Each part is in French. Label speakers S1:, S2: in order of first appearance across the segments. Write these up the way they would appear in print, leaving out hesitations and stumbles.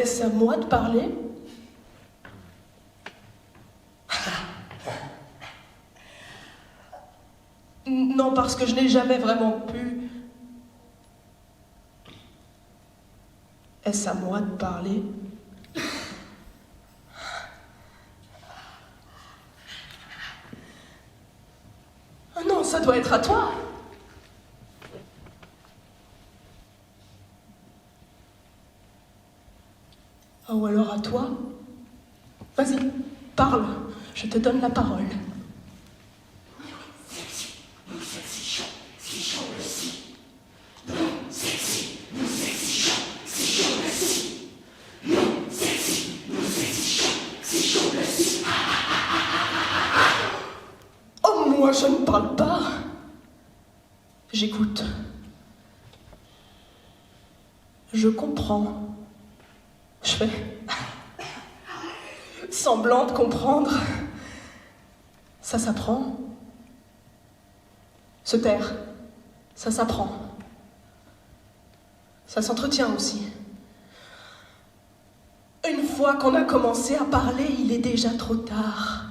S1: Est-ce à moi de parler? Non, parce que je n'ai jamais vraiment pu. Est-ce à moi de parler? Ah non, ça doit être à toi. Ah, ou alors à toi? Vas-y, parle, je te donne la parole. Oh, moi je ne parle pas. J'écoute. Je comprends. Je fais semblant de comprendre. Ça s'apprend. Se taire, ça s'apprend. Ça s'entretient aussi. Une fois qu'on a commencé à parler, il est déjà trop tard.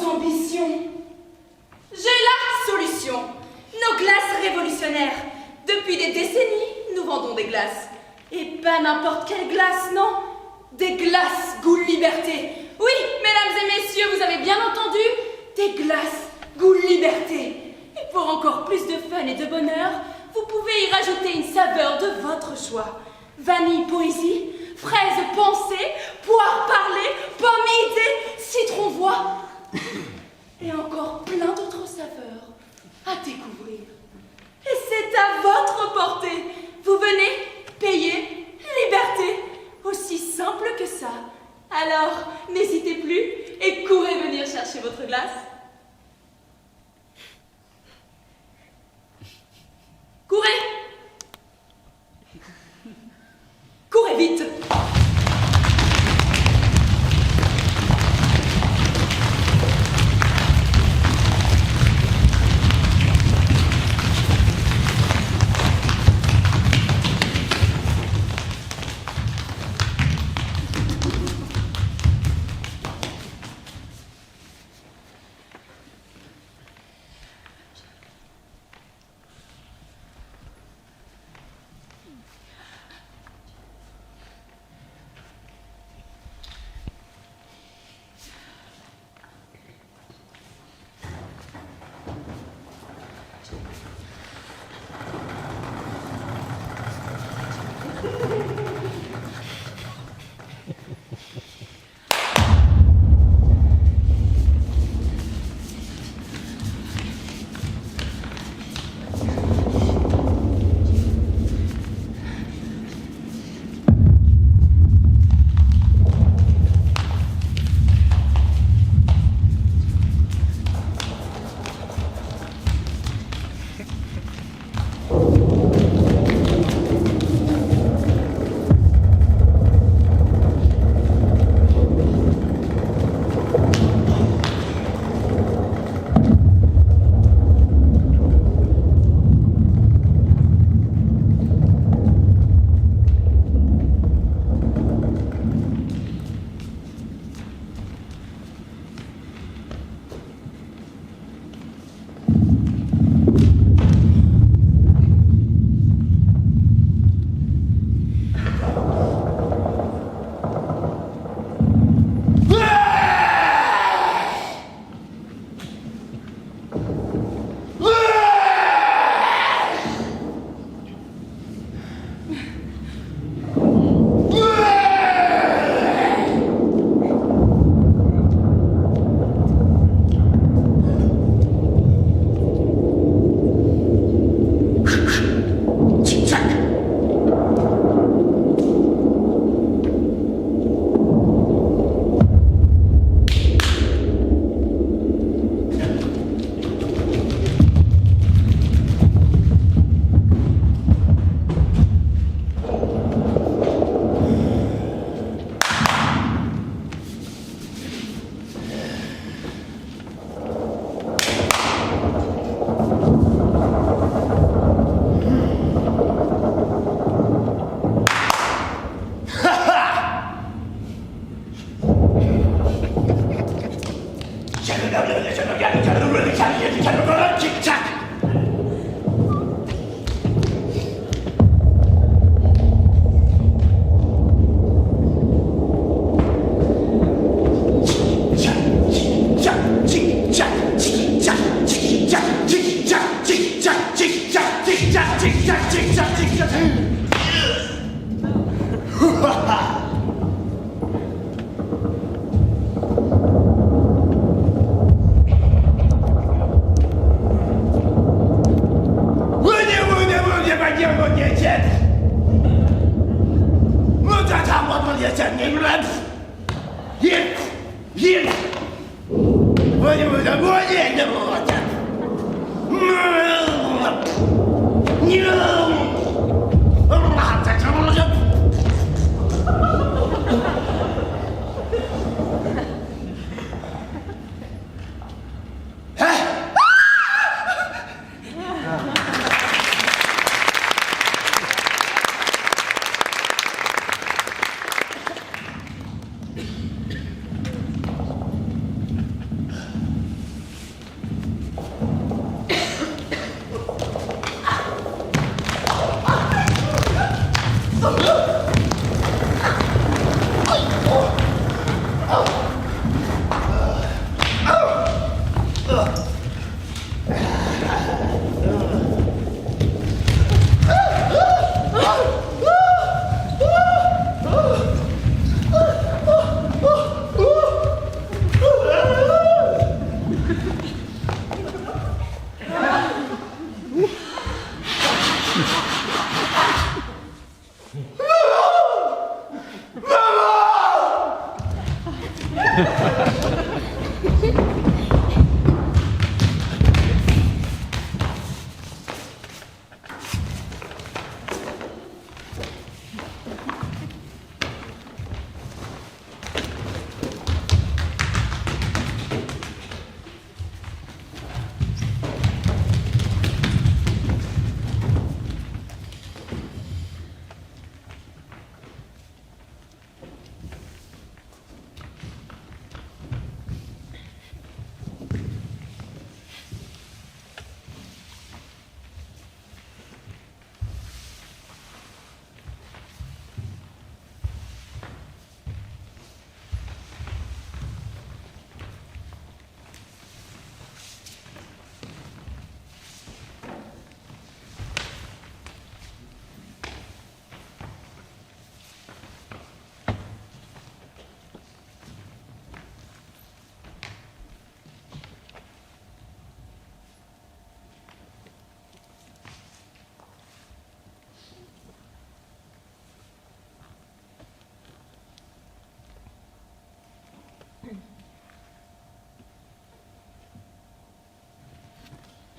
S2: vos ambitions. J'ai la solution. Nos glaces révolutionnaires. Depuis des décennies, nous vendons des glaces. Et pas n'importe quelle glace, non. Des glaces goût liberté. Oui, mesdames et messieurs, vous avez bien entendu. Des glaces goût liberté. Et pour encore plus de fun et de bonheur, vous pouvez y rajouter une saveur de votre choix. Vanille poésie, fraise pensée, poire parler, pomme idée, citron voix. Et encore plein d'autres saveurs à découvrir. Et c'est à votre portée. Vous venez, payez, liberté. Aussi simple que ça. Alors, n'hésitez plus et courez venir chercher votre glace. Courez! Courez vite!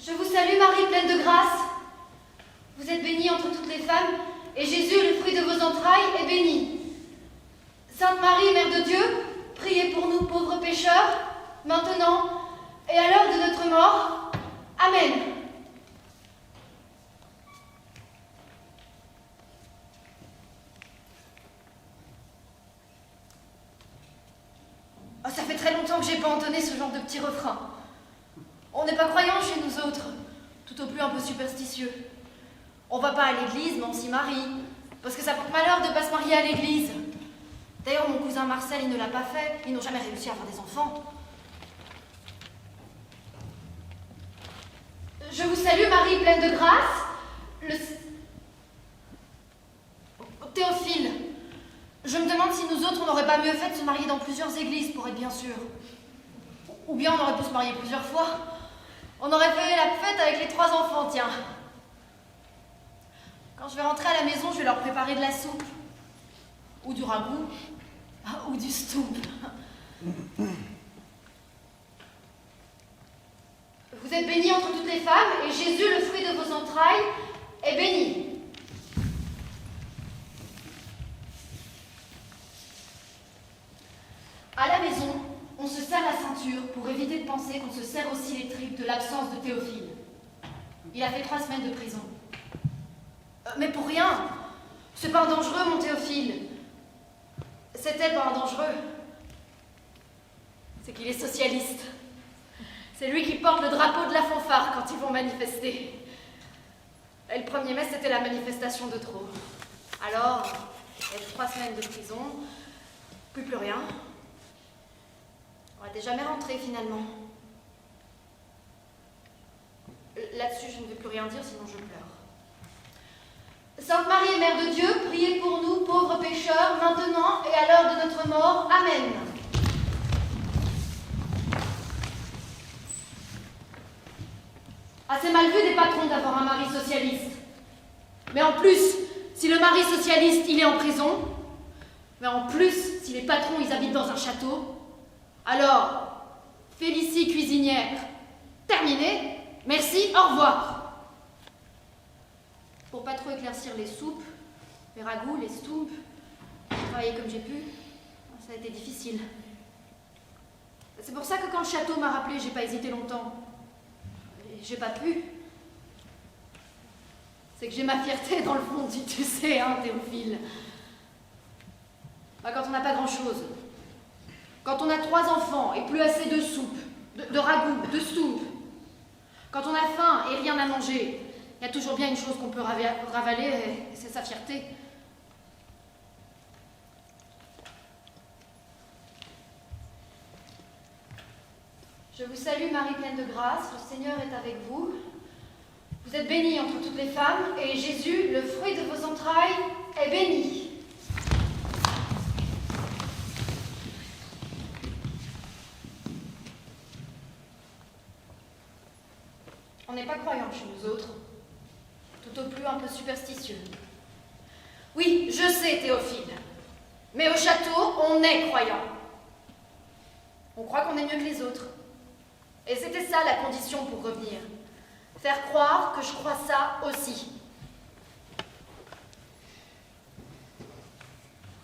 S3: Je vous salue Marie, pleine de grâce. Vous êtes bénie entre toutes les femmes, et Jésus, le fruit de vos entrailles, est béni. Sainte Marie, Mère de Dieu, priez pour nous pauvres pécheurs, maintenant et à l'heure de notre mort. Amen. Oh, ça fait très longtemps que j'ai pas entonné ce genre de petit refrain. On n'est pas croyants chez nous autres, tout au plus un peu superstitieux. On va pas à l'église, mais on s'y marie, parce que ça porte malheur de pas se marier à l'église. D'ailleurs, mon cousin Marcel, il ne l'a pas fait, ils n'ont jamais réussi à avoir des enfants. Je vous salue Marie, pleine de grâce. Théophile, je me demande si nous autres, on n'aurait pas mieux fait de se marier dans plusieurs églises, pour être bien sûr. Ou bien on aurait pu se marier plusieurs fois. On aurait fait la fête avec les 3 enfants, tiens. Quand je vais rentrer à la maison, je vais leur préparer de la soupe. Ou du ragoût. Ou du stoum. Vous êtes bénie entre toutes les femmes, et Jésus, le fruit de vos entrailles, est béni. À la maison, on se serre la ceinture pour éviter de penser qu'on se serre aussi les tripes de l'absence de Théophile. Il a fait 3 semaines de prison. Mais pour rien. C'est pas un dangereux, mon Théophile. C'était pas un dangereux. C'est qu'il est socialiste. C'est lui qui porte le drapeau de la fanfare quand ils vont manifester. Et le 1er mai, c'était la manifestation de trop. Alors, il y a eu 3 semaines de prison, plus rien. On n'était jamais rentré finalement. Là-dessus, je ne veux plus rien dire, sinon je pleure. Sainte Marie, Mère de Dieu, priez pour nous, pauvres pécheurs, maintenant et à l'heure de notre mort. Amen. Assez mal vu des patrons d'avoir un mari socialiste. Mais en plus, si le mari socialiste, il est en prison, mais en plus, si les patrons, ils habitent dans un château, alors, Félicie cuisinière, terminé, merci, au revoir. Pour pas trop éclaircir les soupes, les ragoûts, les stoumpes, j'ai travaillé comme j'ai pu, ça a été difficile. C'est pour ça que quand le château m'a rappelé, j'ai pas hésité longtemps. Et j'ai pas pu. C'est que j'ai ma fierté dans le fond, tu sais, hein, Théophile. Bah, quand on n'a pas grand-chose, quand on a 3 enfants et plus assez de soupe, de ragoût, de soupe, quand on a faim et rien à manger, il y a toujours bien une chose qu'on peut ravaler, et c'est sa fierté. Je vous salue, Marie pleine de grâce, le Seigneur est avec vous. Vous êtes bénie entre toutes les femmes, et Jésus, le fruit de vos entrailles, est béni. On n'est pas croyants chez nous autres, tout au plus un peu superstitieux. Oui, je sais, Théophile, mais au château, on est croyant. On croit qu'on est mieux que les autres. Et c'était ça la condition pour revenir. Faire croire que je crois ça aussi.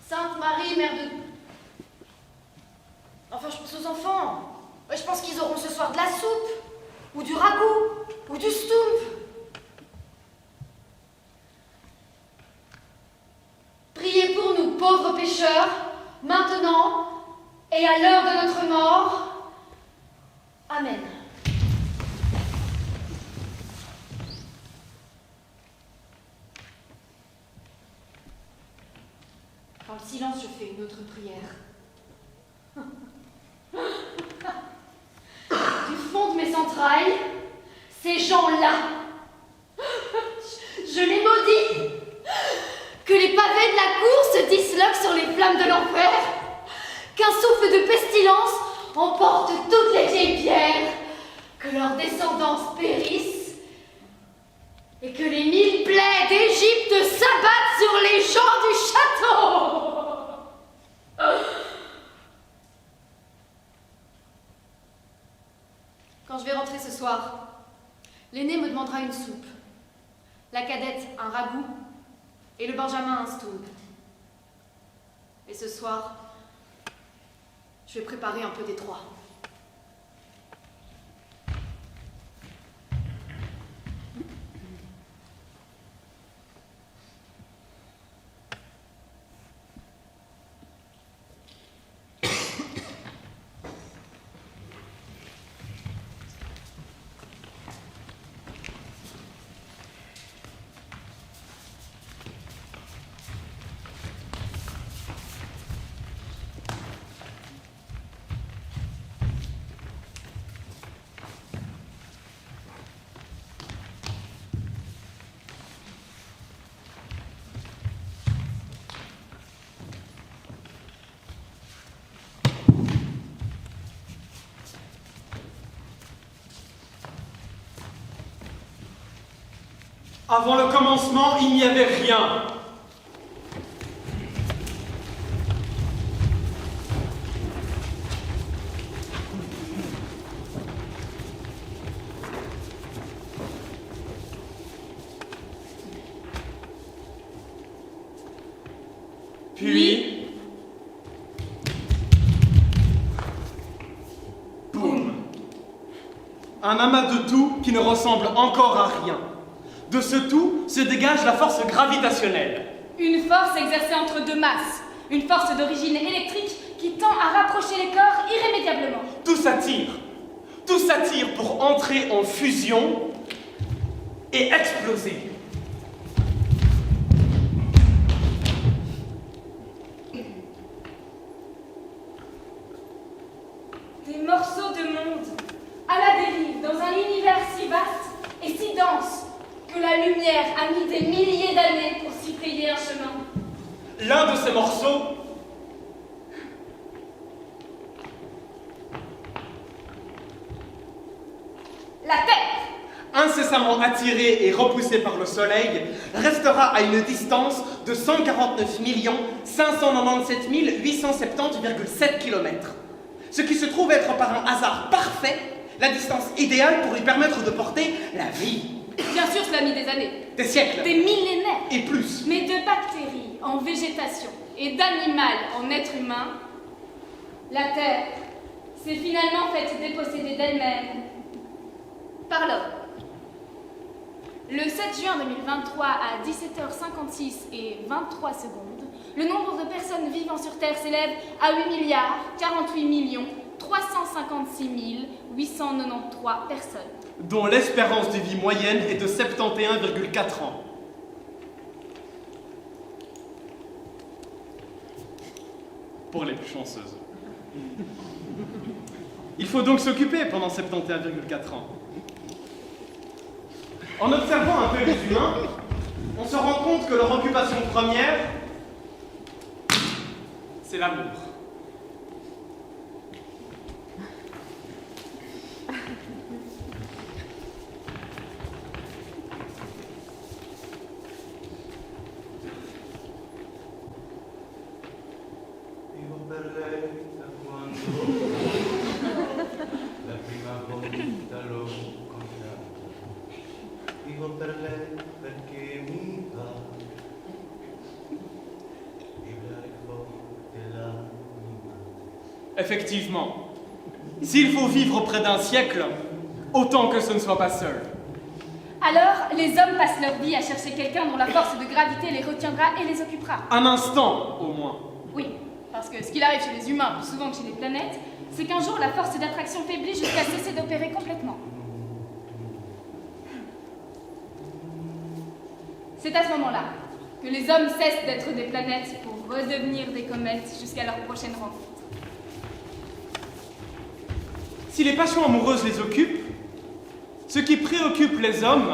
S3: Sainte Marie, mère de... Enfin, je pense aux enfants. Je pense qu'ils auront ce soir de la soupe, ou du ragoût, ou du stoump. Priez pour nous, pauvres pécheurs, maintenant et à l'heure de notre mort. Amen. Dans le silence, je fais une autre prière. Du fond de mes entrailles, ces gens-là, je les maudis. Que les pavés de la cour se disloquent sur les flammes de l'enfer. Qu'un souffle de pestilence emporte toutes les vieilles pierres. Que leurs descendants périssent. Et que les 1000 plaies d'Égypte s'abattent sur les gens du château. Quand je vais rentrer ce soir, l'aîné me demandera une soupe, la cadette un ragoût et le benjamin un stoump. Et ce soir, je vais préparer un peu des trois.
S4: Avant le commencement, il n'y avait rien. Puis, boum! Un amas de tout qui ne ressemble encore à rien. De ce tout se dégage la force gravitationnelle.
S2: Une force exercée entre deux masses. Une force d'origine électrique qui tend à rapprocher les corps irrémédiablement.
S4: Tout s'attire. Tout s'attire pour entrer en fusion et exploser.
S2: Des morceaux de monde à la dérive dans un univers si vaste et si dense que la lumière a mis des milliers d'années pour s'y frayer un chemin.
S4: L'un de ces morceaux
S2: La Terre,
S4: incessamment attiré et repoussé par le Soleil, restera à une distance de 149 597 870,7 km. Ce qui se trouve être par un hasard parfait la distance idéale pour lui permettre de porter la vie.
S2: bien sûr cela a mis des années,
S4: Des siècles.
S2: des millénaires,
S4: Et plus.
S2: mais de bactéries en végétation et d'animal en être humain, la Terre s'est finalement faite déposséder d'elle-même par l'homme. Le 7 juin 2023 à 17h56 et 23 secondes, le nombre de personnes vivant sur Terre s'élève à 8,48,356,893 personnes.
S4: Dont l'espérance de vie moyenne est de 71,4 ans. Pour les plus chanceuses. Il faut donc s'occuper pendant 71,4 ans. En observant un peu les humains, on se rend compte que leur occupation première, c'est l'amour. Effectivement, s'il faut vivre près d'un siècle, autant que ce ne soit pas seul.
S5: Alors, les hommes passent leur vie à chercher quelqu'un dont la force de gravité les retiendra et les occupera.
S4: Un instant, au moins.
S5: Oui, parce que ce qu'il arrive chez les humains, plus souvent que chez les planètes, c'est qu'un jour la force d'attraction faiblit jusqu'à cesser d'opérer complètement. C'est à ce moment-là que les hommes cessent d'être des planètes pour redevenir des comètes jusqu'à leur prochaine rencontre.
S4: Si les passions amoureuses les occupent, ce qui préoccupe les hommes,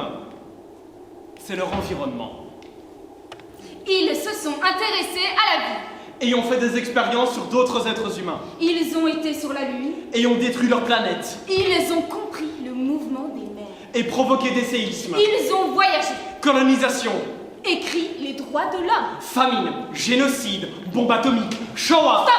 S4: c'est leur environnement.
S5: Ils se sont intéressés à la vie.
S4: Et ont fait des expériences sur d'autres êtres humains.
S5: Ils ont été sur la Lune.
S4: Et ont détruit leur planète.
S5: Ils ont compris le mouvement des mers.
S4: Et provoqué des séismes.
S5: Ils ont voyagé.
S4: Colonisation.
S5: Écrit les droits de l'homme.
S4: Famine, génocide, bombe atomique, Shoah.
S5: Stop!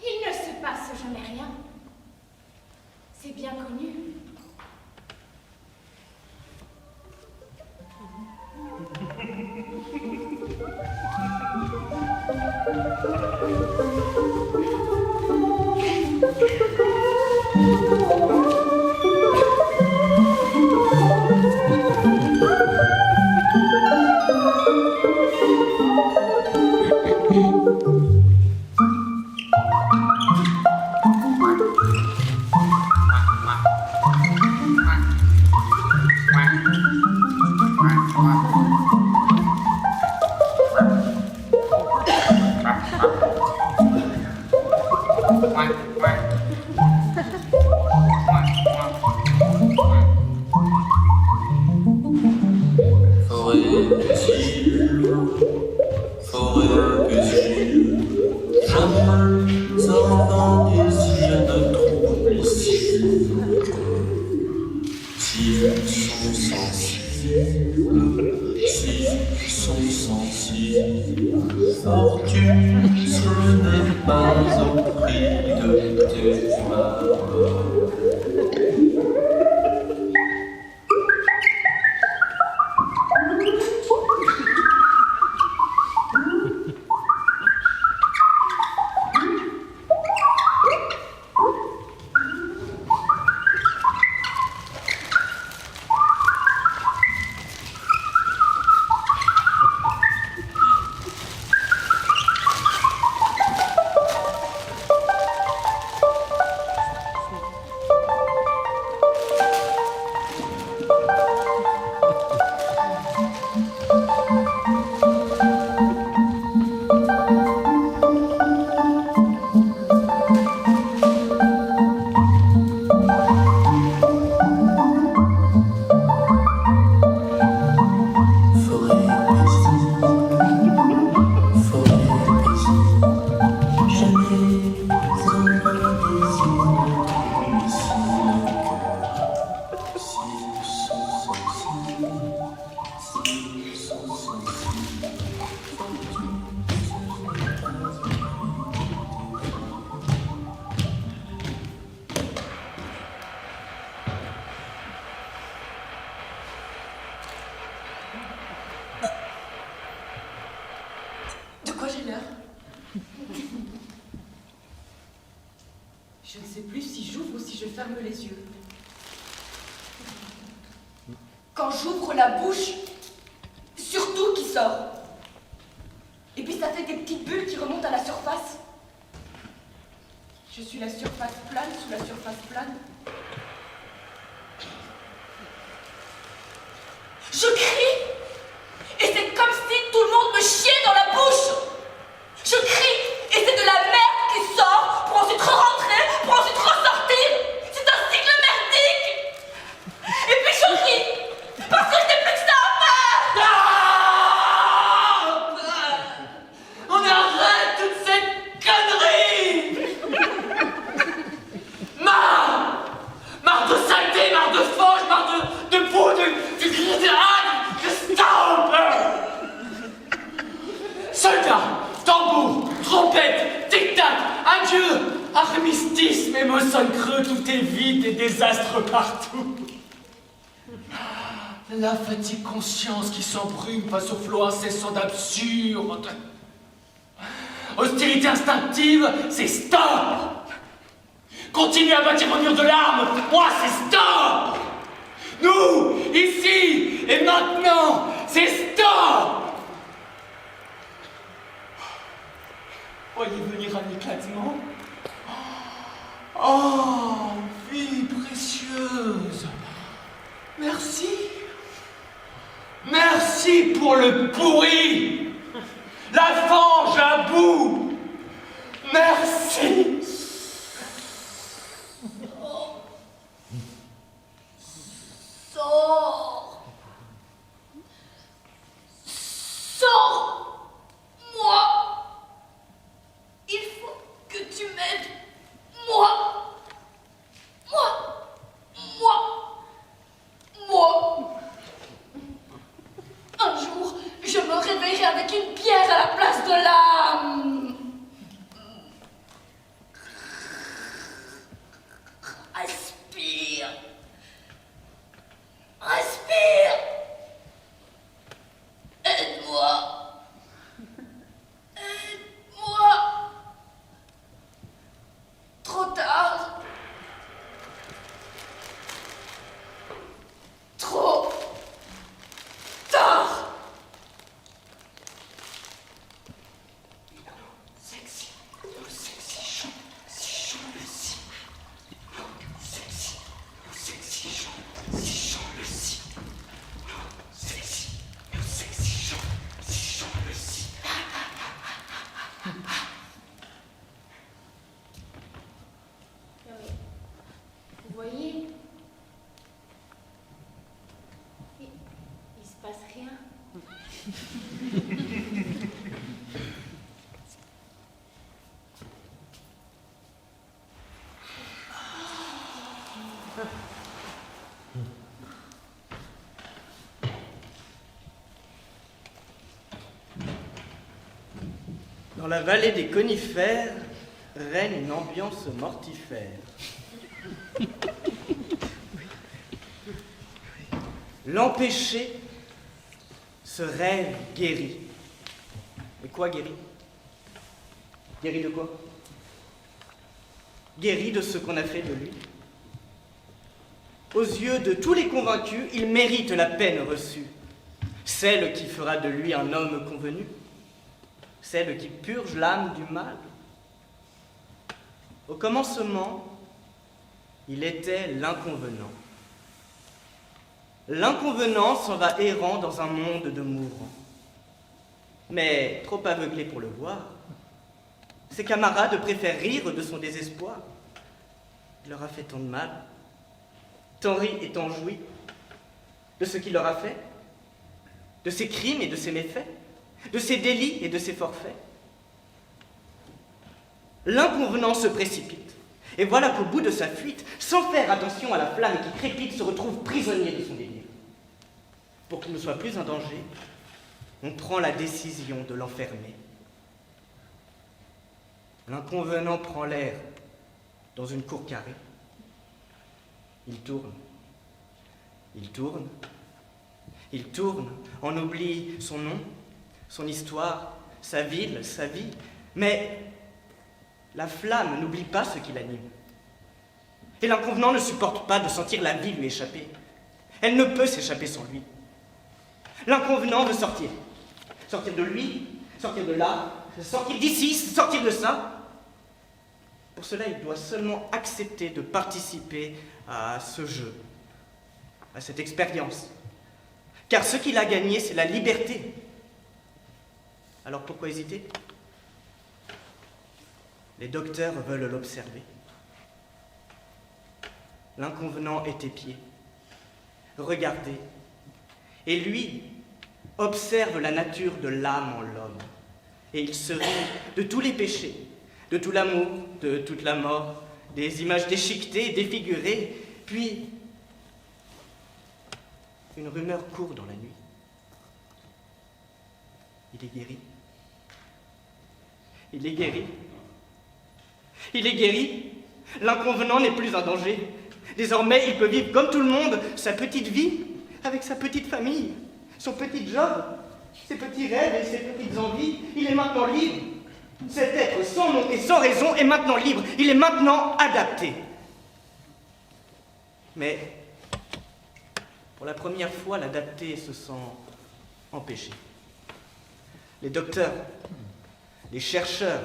S2: Il ne se passe jamais rien. C'est bien connu. ferme les yeux. Quand j'ouvre la bouche, surtout qui sort. Et puis ça fait des petites bulles qui remontent à la surface. Je suis la surface plane sous la surface plane. Je crie, et c'est comme si tout le monde me chiait dans la bouche. Je crie, et c'est de la merde qui sort pour ensuite rentrer, pour ensuite ressortir. C'est un cycle merdique. Et puis je ris, parce que je n'ai plus que ça à faire.
S6: On arrête toute cette connerie. Marre de saleté, marre de fauche, marre de boue, de cris de haine, de stop. Soldats, tambour, trompette, tic-tac, adieu, armistice, mes mots sonnent creux, tout est vide et désastre partout. La fatigue conscience qui s'embrume face au flot incessant d'absurde. Hostilité instinctive, c'est stop. Continuez à bâtir vos murs de larmes, moi c'est stop. Nous, ici et maintenant, c'est stop. Voyez venir un éclatement. Oh, vie précieuse. Merci. Merci pour le pourri. La fange à bout. Merci.
S2: Sors. Sors. Moi. Il faut que tu m'aides. Moi. Un jour, je me réveillerai avec une pierre à la place de l'âme. Respire. Respire. Aide-moi. Aide-moi. Trop tard. Trop tard. Sexy, chant, si chant le si. Sexy, chant, si chant le si. Sexy, chant, si chant le si.
S3: Vous voyez, il se passe rien.
S4: Dans la vallée des conifères règne une ambiance mortifère. L'empêché se rêve guéri. Et quoi guéri? Guéri de quoi? Guéri de ce qu'on a fait de lui. Aux yeux de tous les convaincus, il mérite la peine reçue, celle qui fera de lui un homme convenu, celle qui purge l'âme du mal. Au commencement, il était l'inconvenant. L'inconvenant s'en va errant dans un monde de mourants. Mais, trop aveuglé pour le voir, ses camarades préfèrent rire de son désespoir. Il leur a fait tant de mal, tant ri et tant joui de ce qu'il leur a fait, de ses crimes et de ses méfaits, de ses délits et de ses forfaits. L'inconvenant se précipite, et voilà qu'au bout de sa fuite, sans faire attention à la flamme qui crépite, se retrouve prisonnier de son délire. Pour qu'il ne soit plus un danger, on prend la décision de l'enfermer. L'inconvenant prend l'air dans une cour carrée. Il tourne, il tourne, il tourne, on oublie son nom, son histoire, sa ville, sa vie, mais la flamme n'oublie pas ce qui l'anime. Et l'inconvenant ne supporte pas de sentir la vie lui échapper. Elle ne peut s'échapper sans lui. L'inconvenant veut sortir. Sortir de lui, sortir de là, sortir d'ici, sortir de ça. Pour cela, il doit seulement accepter de participer à ce jeu, à cette expérience. Car ce qu'il a gagné, c'est la liberté. Alors pourquoi hésiter? Les docteurs veulent l'observer. L'inconvenant est épié. Regardez. Et lui observe la nature de l'âme en l'homme. Et il se rit de tous les péchés, de tout l'amour, de toute la mort, des images déchiquetées, défigurées. Puis, une rumeur court dans la nuit. Il est guéri. Il est guéri. Il est guéri. L'inconvenant n'est plus un danger. Désormais, il peut vivre comme tout le monde, sa petite vie, avec sa petite famille, son petit job, ses petits rêves et ses petites envies. Il est maintenant libre. Cet être sans nom et sans raison est maintenant libre. Il est maintenant adapté. Mais, pour la première fois, l'adapté se sent empêché. Les docteurs, les chercheurs,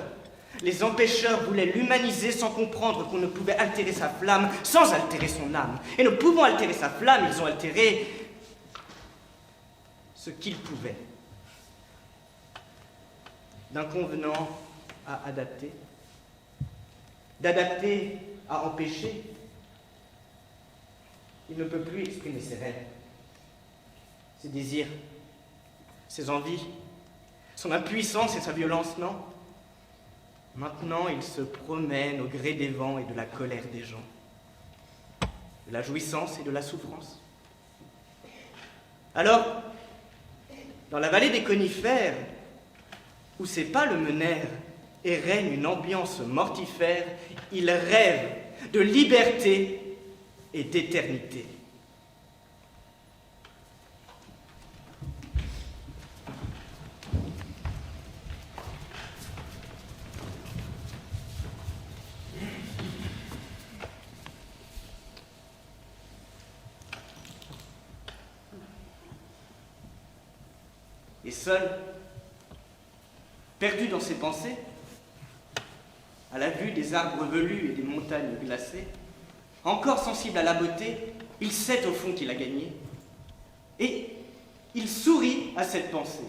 S4: les empêcheurs voulaient l'humaniser sans comprendre qu'on ne pouvait altérer sa flamme sans altérer son âme. Et ne pouvant altérer sa flamme, ils ont altéré ce qu'ils pouvaient. D'inconvenant à adapter, d'adapter à empêcher. Il ne peut plus exprimer ses rêves, ses désirs, ses envies, son impuissance et sa violence, non. Maintenant, il se promène au gré des vents et de la colère des gens, de la jouissance et de la souffrance. Alors, dans la vallée des conifères, où c'est pas le menère et règne une ambiance mortifère, il rêve de liberté et d'éternité. Et seul, perdu dans ses pensées, à la vue des arbres velus et des montagnes glacées, encore sensible à la beauté, il sait au fond qu'il a gagné. Et il sourit à cette pensée.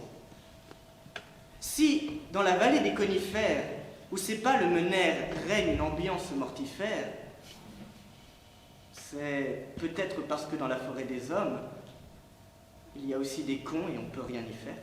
S4: Si, dans la vallée des conifères, où c'est pas le menère règne une ambiance mortifère, c'est peut-être parce que dans la forêt des hommes, il y a aussi des cons et on peut rien y faire.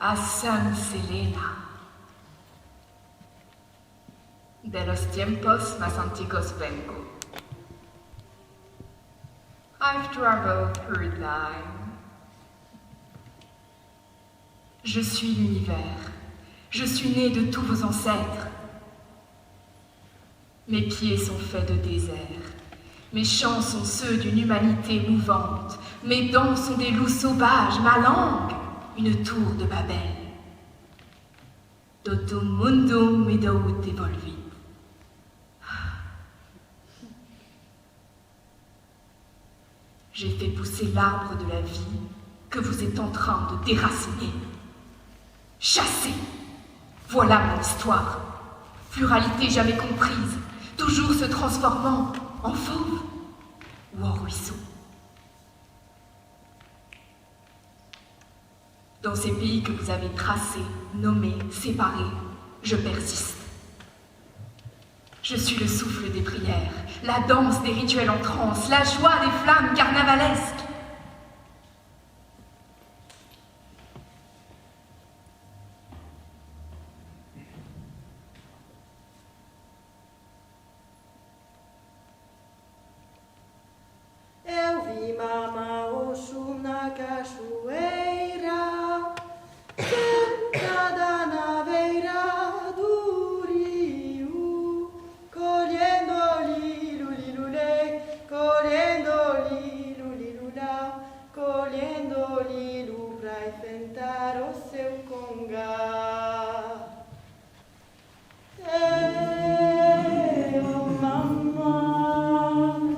S7: a San Selena. De los tiempos más antiguos vengo. I've traveled through time. Je suis l'univers. Je suis né de tous vos ancêtres. Mes pieds sont faits de désert. Mes chants sont ceux d'une humanité mouvante. Mes dents sont des loups sauvages. Ma langue, une tour de Babel. Totum mundum videut evolvit. J'ai fait pousser l'arbre de la vie que vous êtes en train de déraciner. Chassez! Voilà mon histoire. Pluralité jamais comprise, toujours se transformant en fauve ou en ruisseau. Dans ces pays que vous avez tracés, nommés, séparés, je persiste. Je suis le souffle des prières, la danse des rituels en transe, la joie des flammes carnavalesques.
S8: Eu vi Mama Oxum na cachoeira, sentada na beira do rio, colhendo lilu-lilu-lei, colhendo lilu-lilu-lá, colhendo lilu pra enfrentar o seu congá. Eu, mamãe.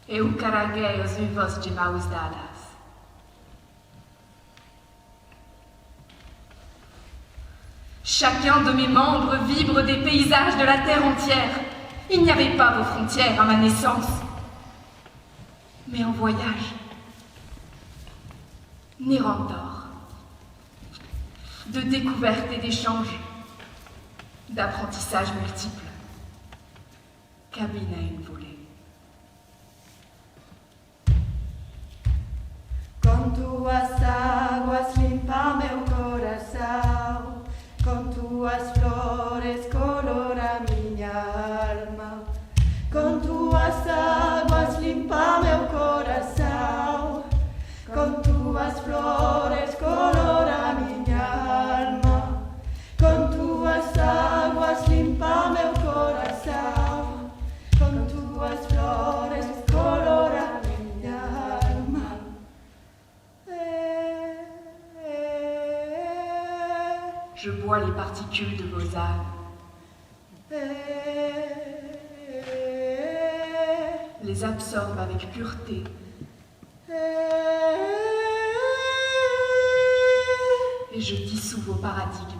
S7: Eu carreguei os vivos de mãos dadas. Chacun de mes membres vibre des paysages de la terre entière. Il n'y avait pas vos frontières à ma naissance. Mais en voyage, n'errant d'or, de découvertes et d'échanges, d'apprentissage multiples, cabine à une volée.
S8: Com tuas águas limpa meu coração, com tuas flores colora minha alma. Com tuas águas limpa meu coração, com tuas flores colora minha alma. Com tuas águas limpa meu coração, com tuas flores colora minha alma.
S7: Je bois les particules de vos âmes. Les absorbe avec pureté. Et je dissous vos paradigmes.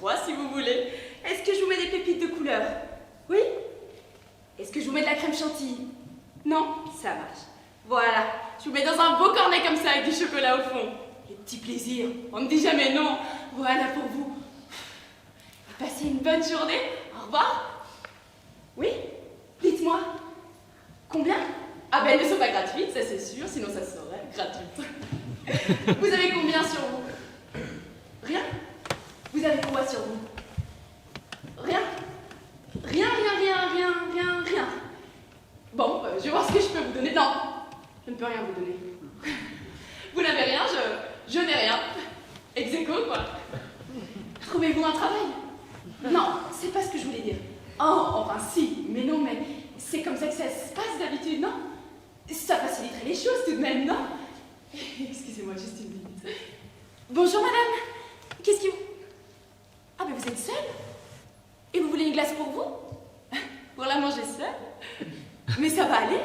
S2: 3 si vous voulez. Est-ce que je vous mets des pépites de couleur? Oui? Est-ce que je vous mets de la crème chantilly? Non? Ça marche. Voilà, je vous mets dans un beau cornet comme ça avec du chocolat au fond. Les petits plaisirs, on ne dit jamais non. Voilà pour vous. Passez une bonne journée. Au revoir. Oui? Dites-moi. Combien? Ah ben elles ne sont pas gratuites, ça c'est sûr, sinon ça serait gratuite. Vous avez combien sur vous? Rien? Vous avez quoi sur vous? Rien? Rien. Bon, je vais voir ce que je peux vous donner. Non, je ne peux rien vous donner. Vous n'avez rien, je n'ai rien. Ex aequo, quoi. Trouvez-vous un travail? Non, c'est pas ce que je voulais dire. Oh, enfin si, mais non, mais c'est comme ça que ça se passe d'habitude, non? Ça faciliterait les choses tout de même, non? Excusez-moi, juste une minute. Bonjour madame, qu'est-ce qui vous... Ah ben vous êtes seule? Et vous voulez une glace pour vous? Pour la manger seule? Mais ça va aller?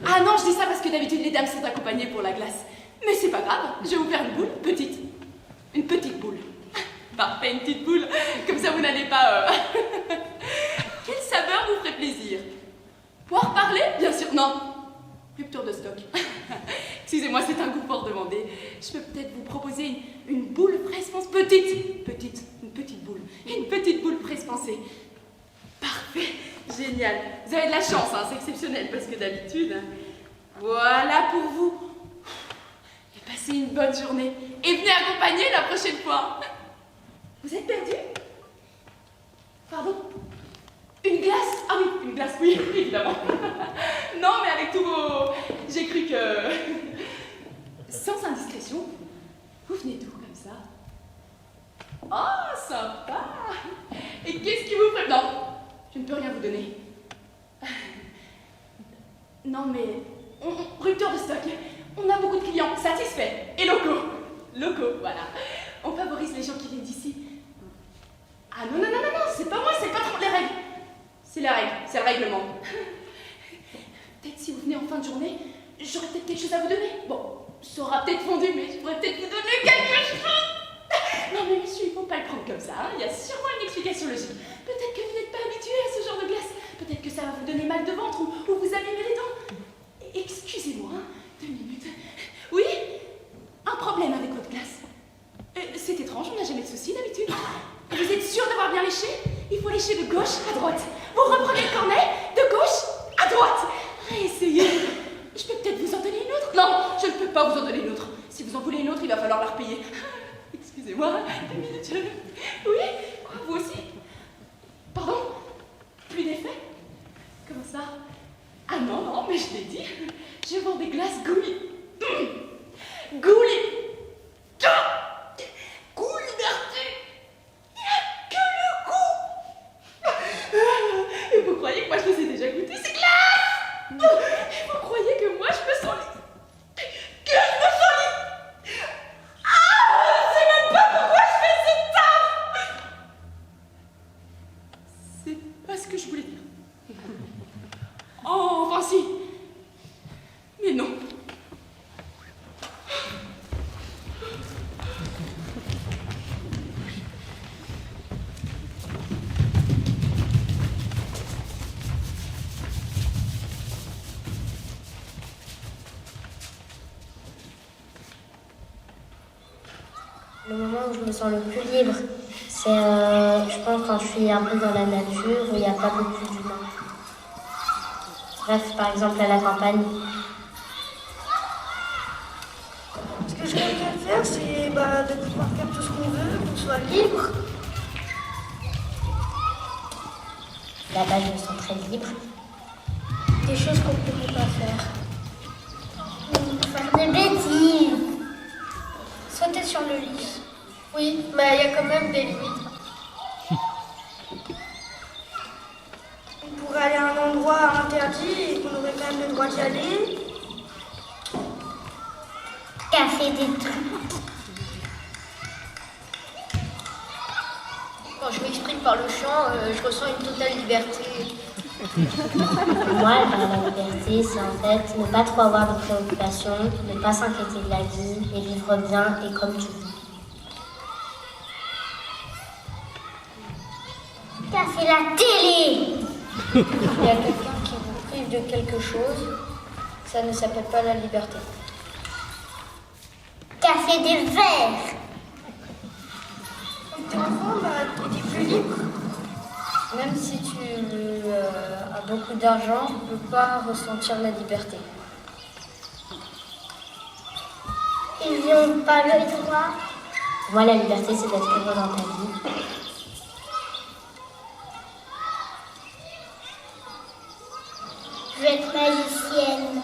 S2: Ah non, je dis ça parce que d'habitude les dames sont accompagnées pour la glace. Mais c'est pas grave, je vais vous faire une boule, petite. Une petite boule. Parfait, une petite boule. Comme ça vous n'allez pas... Quelle saveur vous ferait plaisir? Pouvoir parler? Bien sûr, non. Rupture de stock. Excusez-moi, c'est un goût fort demandé. Je peux peut-être vous proposer une boule fraise pensée. Une petite boule. Une petite boule fraise pensée. Parfait, génial. Vous avez de la chance, hein, c'est exceptionnel, parce que d'habitude... Voilà pour vous. Et passez une bonne journée. Et venez accompagner la prochaine fois. Vous êtes perdu? Pardon? Une glace? Ah oui, une glace, oui, évidemment. Non, mais avec tous vos... J'ai cru que... Sans indiscrétion, vous venez d'où comme ça? Oh, sympa! Et qu'est-ce qui vous ferait... Non, je ne peux rien vous donner. Non, mais... Rupture de stock. On a beaucoup de clients satisfaits et locaux. Locaux, voilà. On favorise les gens qui viennent d'ici. Ah non, c'est pas moi, c'est pas trop les règles. C'est la règle, c'est le règlement. Peut-être si vous venez en fin de journée, j'aurai peut-être quelque chose à vous donner. Bon, ça aura peut-être fondu, mais je pourrais peut-être vous donner quelque chose. Non mais monsieur, il faut pas le prendre comme ça, hein. Il y a sûrement une explication logique. Peut-être que vous n'êtes pas habitué à ce genre de glace. Peut-être que ça va vous donner mal de ventre ou vous abîmer les dents. Excusez-moi, 2 minutes. Oui? Un problème avec votre glace? C'est étrange, on n'a jamais de soucis d'habitude. Vous êtes sûr d'avoir bien léché? Il faut lécher de gauche à droite. Vous reprenez le cornet de gauche à droite. Réessayez. Je peux peut-être vous en donner une autre? Non, je ne peux pas vous en donner une autre. Si vous en voulez une autre, il va falloir la repayer. Excusez-moi, 2 minutes. Oui? Quoi, vous aussi? Pardon? Plus d'effet? Comment ça? Ah non, mais je l'ai dit. Je vends des glaces Gouli. Gouli. Goût liberté. Il n'y a que le goût. Et vous croyez que moi je les ai déjà goûtés, ces glaces? Et vous croyez que moi je me sens libre? Que je me sens libre? Ah, je sais même pas pourquoi je fais cette taf. C'est pas ce que je voulais dire. Oh, enfin si. Mais non.
S9: Le moment où je me sens le plus libre, c'est, je pense, quand je suis un peu dans la nature, où il n'y a pas beaucoup d'humains. Bref, par exemple à la campagne.
S8: Ce que je rêve de faire, c'est de pouvoir faire tout ce qu'on veut, qu'on soit libre.
S9: Là-bas, je me sens très libre.
S8: Des choses qu'on ne pourrait pas faire.
S9: Faire des bêtises.
S8: Sauter sur le lit. Oui, mais il y a quand même des limites. On pourrait aller à un endroit interdit et qu'on aurait quand même le droit d'y aller.
S9: Café des trucs.
S8: Quand je m'exprime par le chant, je ressens une totale liberté.
S9: Pour moi, la liberté, c'est en fait ne pas trop avoir de préoccupations, ne pas s'inquiéter de la vie et vivre bien et comme tu veux. c'est la télé.
S3: Il y a quelqu'un qui vous prive de quelque chose, ça ne s'appelle pas la liberté.
S9: Casser des verres.
S8: Quand t'es enfant, t'es plus libre.
S3: Même si tu as beaucoup d'argent, tu ne peux pas ressentir la liberté.
S9: Ils n'ont pas le droit. Pour moi, la liberté, c'est d'être heureux dans ta vie. Je veux être magicienne.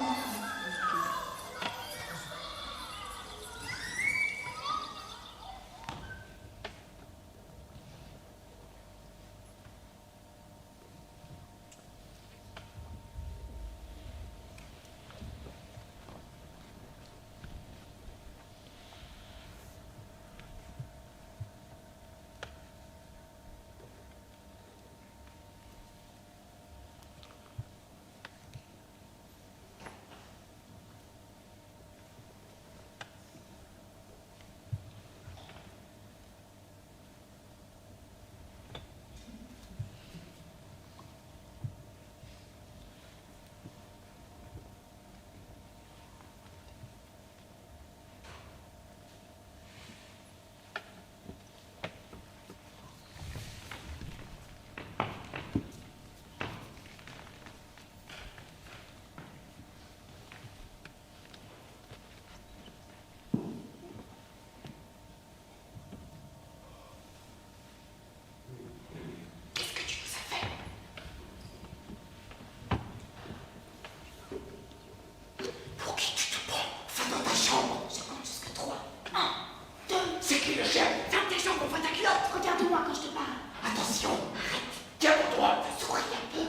S6: C'est qui le chef? Ferme tes jambes, on voit ta culotte.
S2: Regarde-moi quand je te parle.
S6: Attention, arrête. Tiens pour droite.
S2: Souris un peu.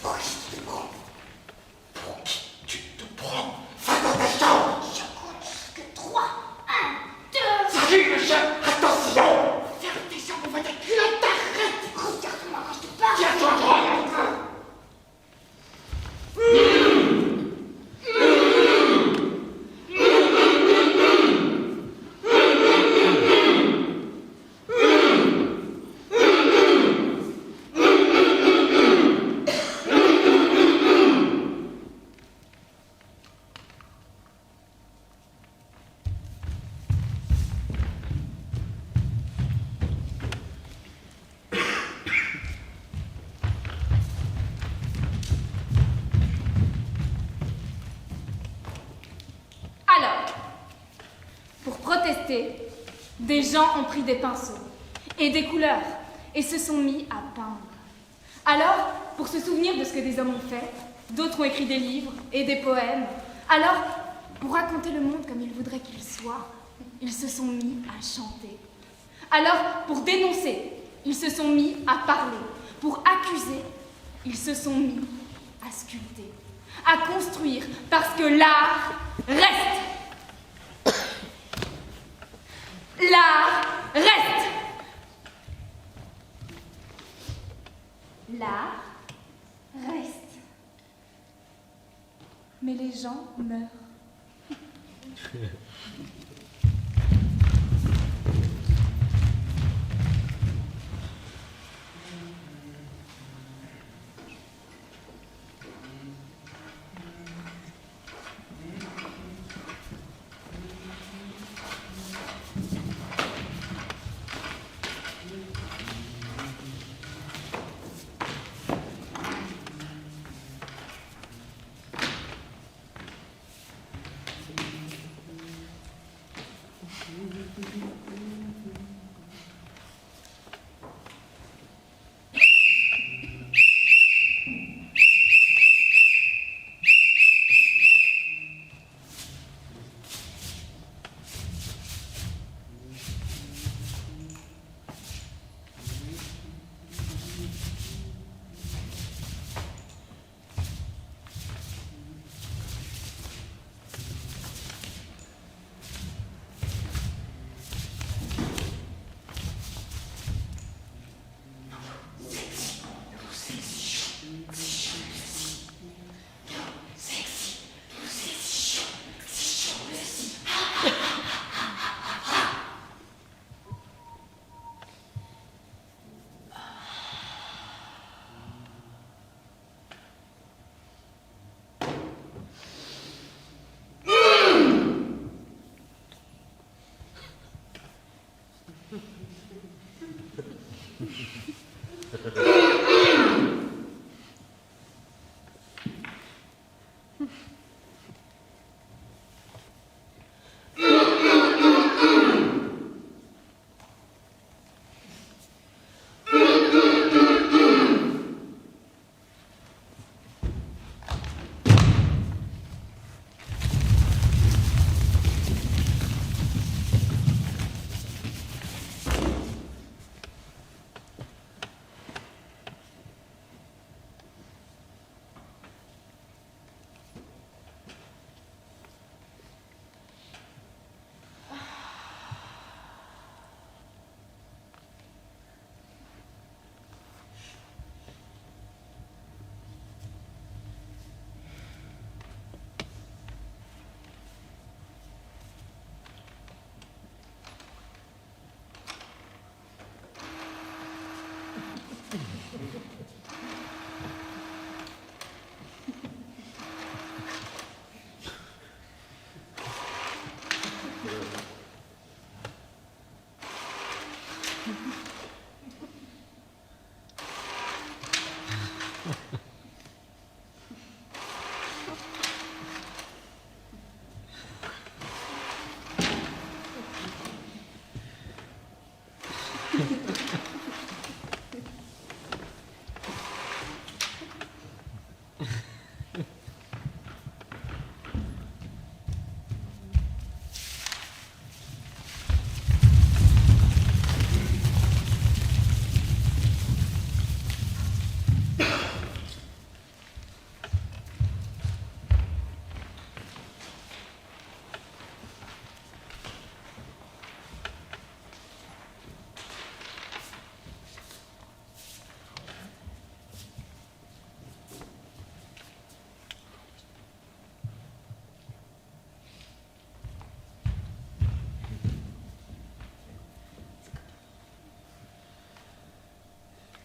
S6: Pour qui tu te prends? Pour qui tu te prends? Va dans ta chambre.
S2: Je compte jusque 3. 1, 2.
S6: C'est qui le chef? Attention.
S2: Ferme tes jambes, on voit ta culotte. Arrête. Regarde-moi quand je te parle.
S6: Tiens-toi droit un peu.
S5: Alors, pour protester, des gens ont pris des pinceaux et des couleurs et se sont mis à peindre. Alors, pour se souvenir de ce que des hommes ont fait, d'autres ont écrit des livres et des poèmes. Alors, pour raconter le monde comme ils voudraient qu'il soit, ils se sont mis à chanter. Alors, pour dénoncer, ils se sont mis à parler. Pour accuser, ils se sont mis à sculpter, à construire, parce que l'art reste. L'art reste. L'art reste. Mais les gens meurent.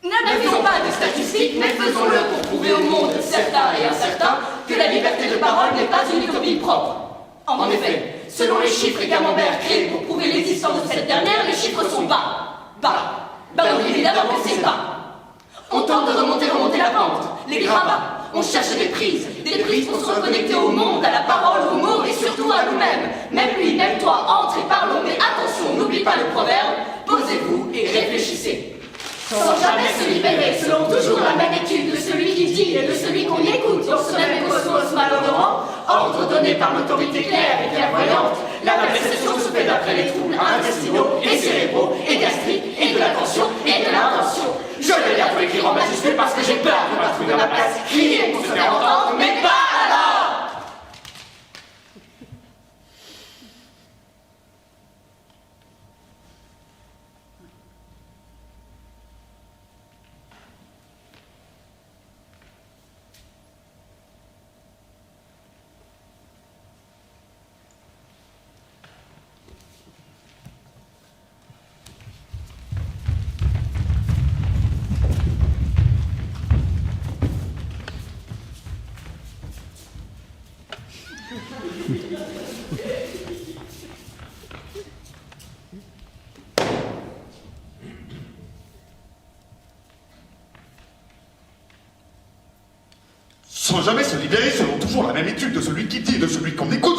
S2: Ne faisons pas de statistiques, mais faisons-le pour prouver au monde certain et incertain que la liberté de parole n'est pas une utopie propre. En effet, selon les chiffres et camemberts créés pour prouver l'existence de cette dernière, les chiffres sont bas. Bas. Bah oui, évidemment que c'est bas. On tente de remonter la pente, les gravats. On cherche des prises pour se reconnecter au monde, à la parole, aux mots et surtout à nous-mêmes. Même lui, même toi, entre et parlons, mais attention, n'oublie pas le proverbe, posez-vous et réfléchissez. Sans jamais se libérer, selon toujours la même étude de celui qui dit et de celui qu'on écoute dans ce même cosmos malodorant, ordre donné par l'autorité claire et clairvoyante, la perception se fait d'après les troubles intestinaux et cérébraux et gastriques et de l'attention et de l'intention. Je vais bientôt écrire en majuscule parce que j'ai peur de pas trouver ma place, crier pour se faire entendre, mais pas alors!
S10: Sans jamais se libérer selon toujours la même étude de celui qui dit et de celui qu'on écoute.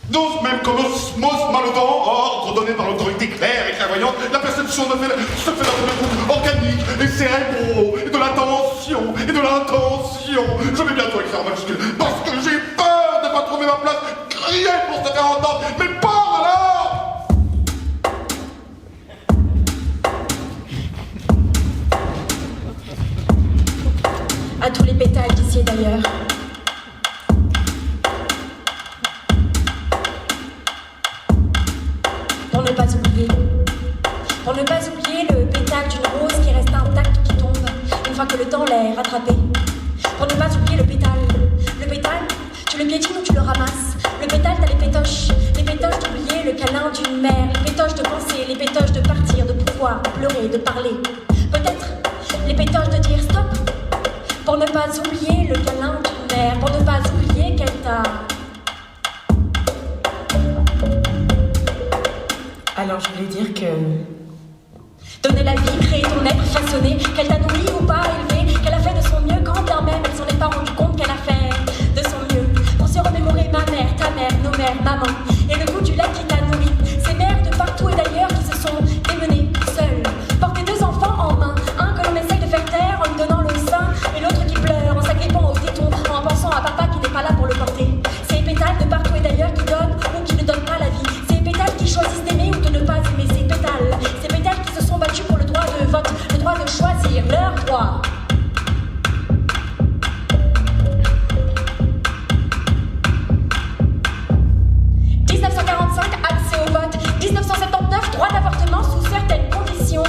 S10: Dans ce même cosmos malodorant, ordre donné par l'autorité claire et clairvoyante, la perception se fait d'après les troubles organiques et cérébraux, et de l'attention, et de l'intention. Je vais bientôt écrire en majuscule, parce que j'ai peur de ne pas trouver ma place, crier pour se faire entendre, mais pas alors!
S1: À tous les pétales d'ici et d'ailleurs. Pour ne pas oublier le pétale d'une rose qui reste intacte, qui tombe une fois que le temps l'ait rattrapé. Pour ne pas oublier le pétale, tu le piétines ou tu le ramasses. Le pétale, t'as les pétoches d'oublier le câlin d'une mère, les pétoches de penser, les pétoches de partir, de pouvoir, de pleurer, de parler. Peut-être les pétoches de Pour ne pas oublier le câlin d'une mère, pour ne pas oublier qu'elle t'a...
S7: Alors je voulais dire que...
S1: Donner la vie, créer ton être, façonné, qu'elle t'a nourri ou pas élevé, qu'elle a fait de son mieux quand bien même elle s'en est pas rendue compte qu'elle a fait de son mieux. Pour se remémorer ma mère, ta mère, nos mères, maman, et le goût du lait qui t'a nourri. Ces mères de partout et d'ailleurs qui se sont démenées seules. Porter 2 enfants en main, un que l'on essaye de faire taire en lui donnant le sein, et l'autre qui pleure en s'agrippant au téton, en pensant à papa qui n'est pas là pour le porter. Ces pétales de partout et d'ailleurs qui donnent ou qui ne donnent pas la vie. Ces pétales qui choisissent d'aimer ou de ne pas aimer. Ces pétales qui se sont battus pour le droit de vote, le droit de choisir leur droit. Accès au vote. 1979, droit d'avortement sous certaines conditions.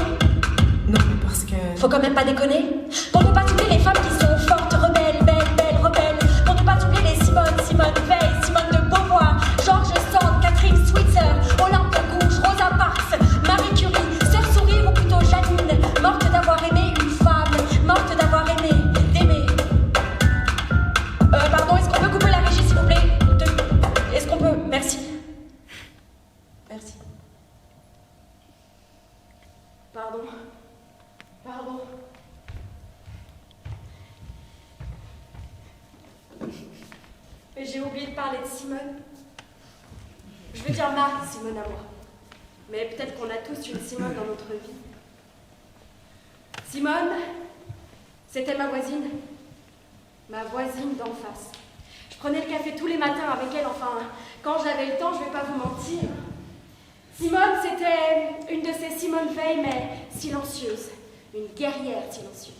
S7: Non, mais parce que...
S1: Faut quand même pas déconner. Pour ne pas oublier les femmes qui sont fortes, rebelles, belles, rebelles. Pour ne pas oublier les Simone Veil, Simone de Beauvoir, George Sand, Catherine Switzer, Olympe de Gouges, Rosa Parks, Marie Curie, Sœur Sourire ou plutôt Janine, morte d'avoir aimé une femme, morte d'avoir aimé, d'aimer. Pardon, est-ce qu'on peut couper la régie s'il vous plaît? Est-ce qu'on peut? Merci. Merci. Pardon. Mais j'ai oublié de parler de Simone. Je veux dire ma Simone à moi. Mais peut-être qu'on a tous une Simone dans notre vie. Simone, c'était ma voisine d'en face. Je prenais le café tous les matins avec elle, enfin, quand j'avais le temps, je vais pas vous mentir. Simone, c'était une de ces Simone Veil, mais silencieuse, une guerrière silencieuse.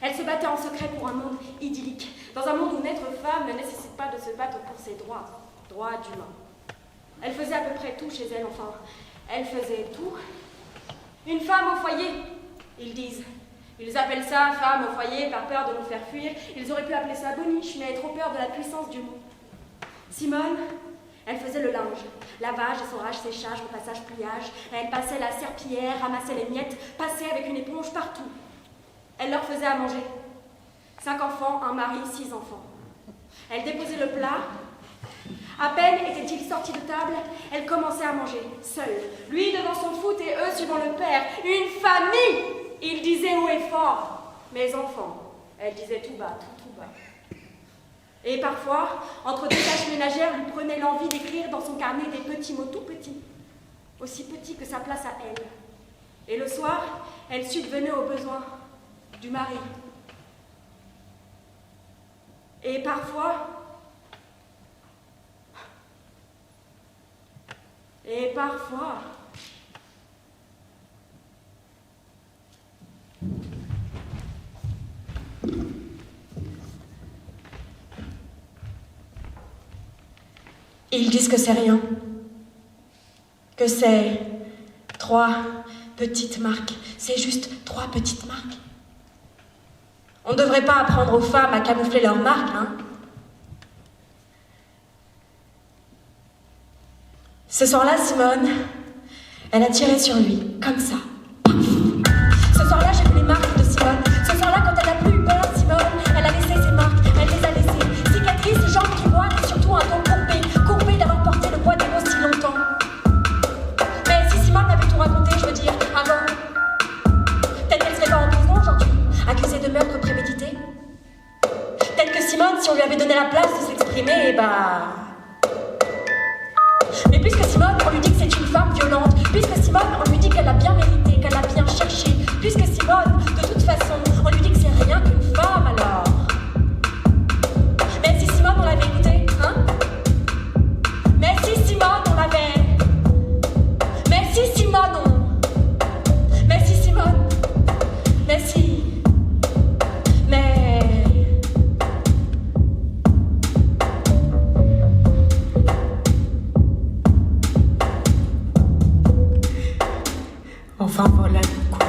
S1: Elle se battait en secret pour un monde idyllique, dans un monde où naître femme ne nécessite pas de se battre pour ses droits d'humain. Elle faisait à peu près tout chez elle, enfin, elle faisait tout. Une femme au foyer, ils disent. Ils appellent ça femme au foyer par peur de nous faire fuir. Ils auraient pu appeler ça boniche, mais trop peur de la puissance du mot. Simone, elle faisait le linge, lavage, essorage, séchage, repassage, pliage. Elle passait la serpillière, ramassait les miettes, passait avec une éponge partout. Elle leur faisait à manger. 5 enfants, un mari, 6 enfants. Elle déposait le plat. À peine était-il sorti de table, elle commençait à manger, seule. Lui devant son foot et eux suivant le père. Une famille! Il disait haut et fort. Mes enfants. Elle disait tout bas, tout bas. Et parfois, entre 2 tâches ménagères, lui prenait l'envie d'écrire dans son carnet des petits mots tout petits, aussi petits que sa place à elle. Et le soir, elle subvenait aux besoins du mari. Et parfois... Ils disent que c'est rien, que c'est 3 petites marques, c'est juste 3 petites marques. On ne devrait pas apprendre aux femmes à camoufler leurs marques, hein. Ce soir-là, Simone, elle a tiré sur lui, comme ça. Ce soir-là, j'ai vu les marques de Simone. Ce soir-là, quand elle n'a plus eu peur, Simone, elle a laissé ses marques, elle les a laissées. Cicatrices, jambes qui boitent et surtout un dos courbé d'avoir porté le poids des mots si longtemps. Mais si Simone avait tout raconté, je veux dire, avant, peut-être qu'elle serait pas en prison aujourd'hui, accusée de meurtre prémédité. Peut-être que Simone, si on lui avait donné la place de s'exprimer, Mais puisque Simone, on lui dit que c'est une femme violente, puisque Simone, on lui dit qu'elle a bien mérité, qu'elle a bien cherché, puisque Simone, de toute façon, on lui dit que c'est rien qu'une femme alors. Mais si Simone, on l'avait écoutée, hein? Mais si Simone, on l'avait... Mais si Simone, on... Mais si Simone... Mais si... Mais...
S7: Enfin voilà quoi.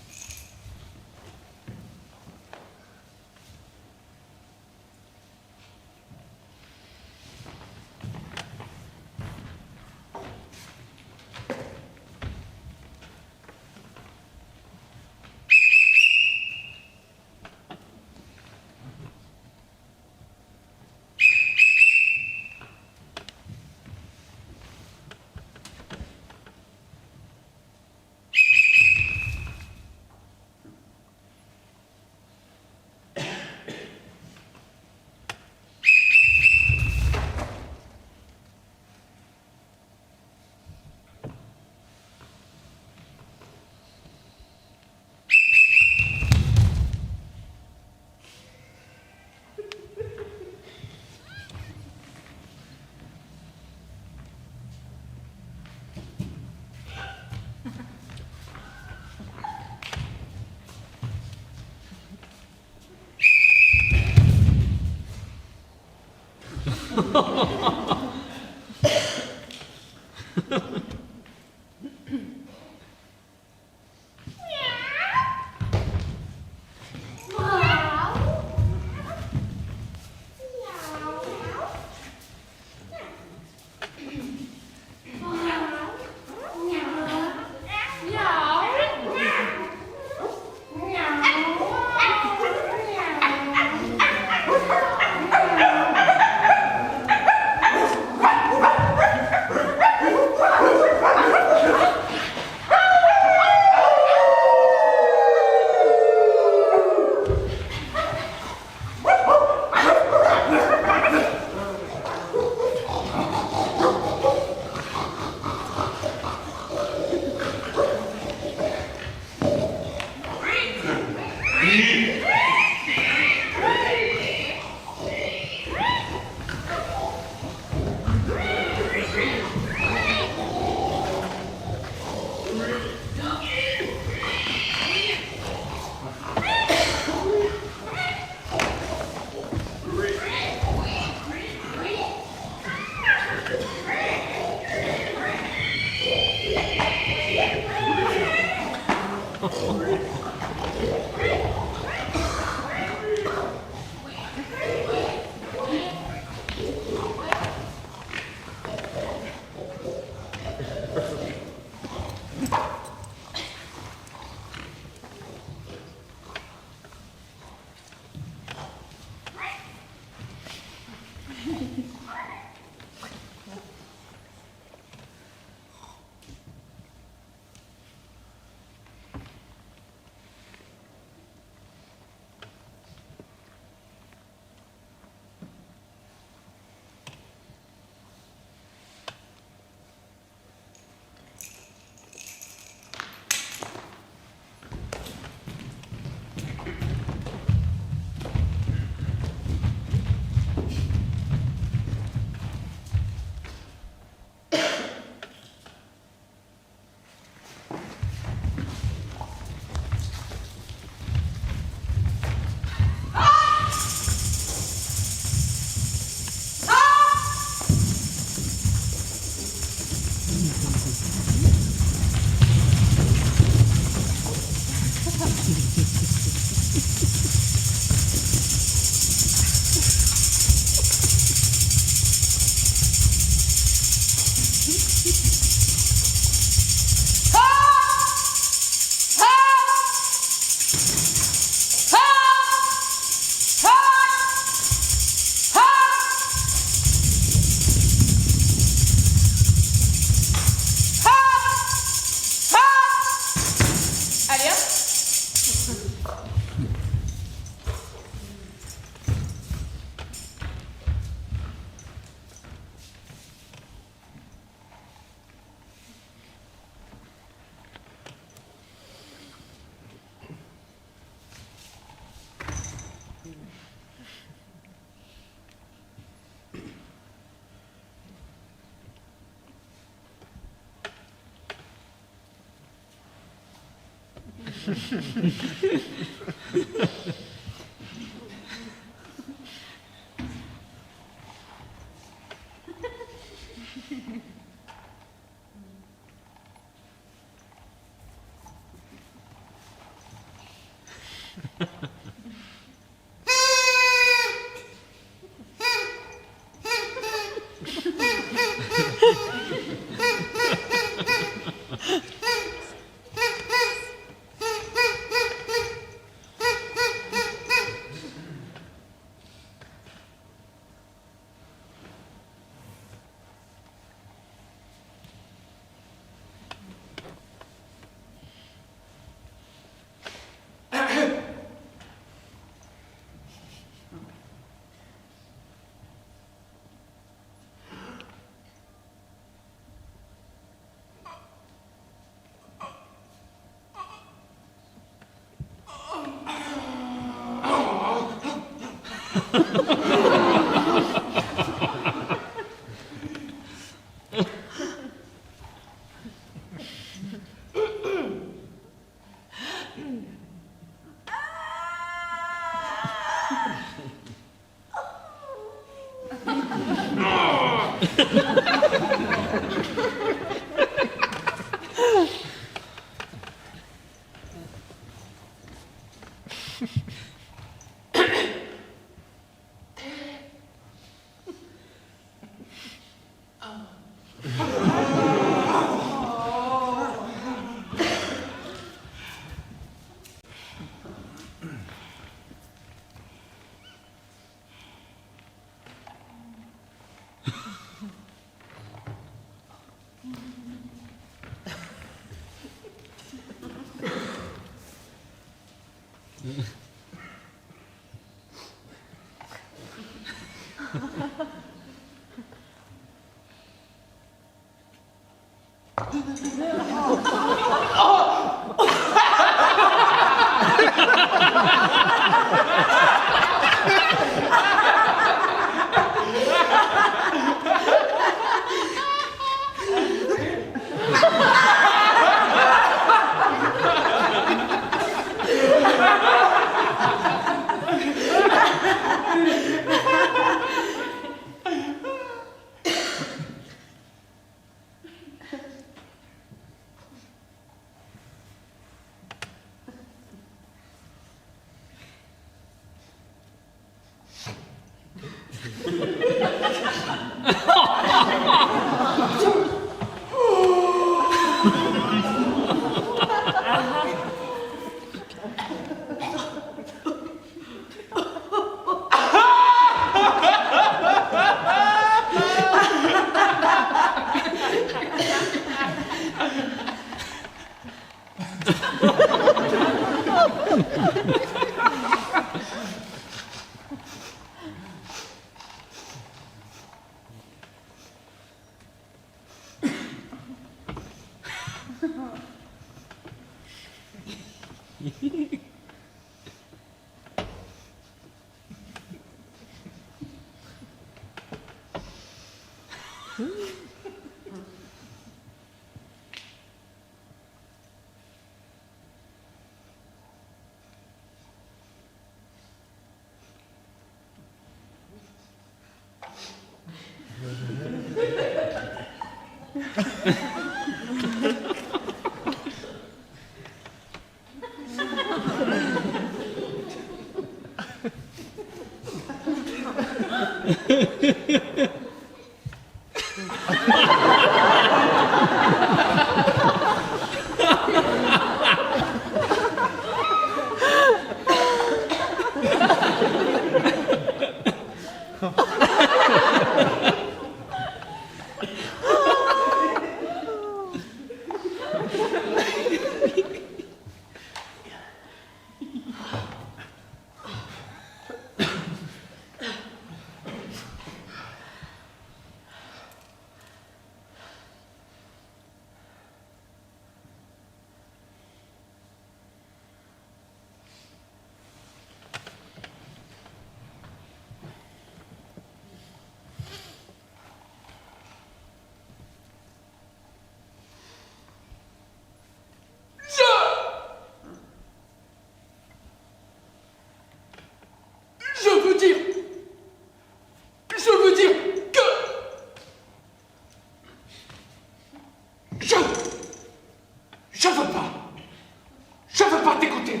S6: Je veux pas t'écouter.